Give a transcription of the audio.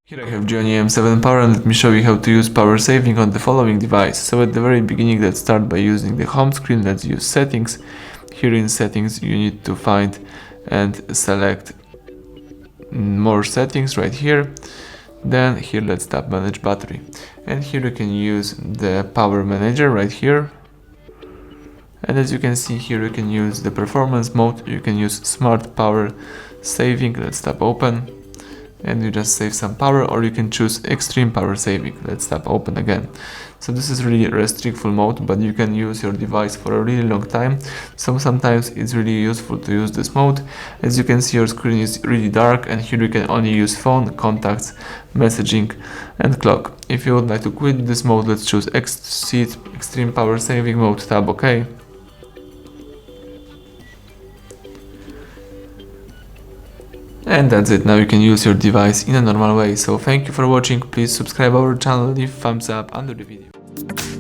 Here I have GIONEE M7 Power, and let me show you how to use power saving on the following device. So at the very beginning, let's start by using the home screen. Let's use settings. Here in settings you need to find and select more settings right here. Then here let's tap manage battery, and here you can use the power manager right here. And as you can see here, you can use the performance mode, you can use smart power saving. Let's tap open, and you just save some power, or you can choose extreme power saving. Let's tap open again. So this is really a restrictful mode, but you can use your device for a really long time, so sometimes it's really useful to use this mode. As you can see, your screen is really dark, and here you can only use phone, contacts, messaging and clock. If you would like to quit this mode, let's choose extreme power saving mode, tap OK. And that's it. Now you can use your device in a normal way. So thank you for watching. Please subscribe our channel, leave thumbs up under the video.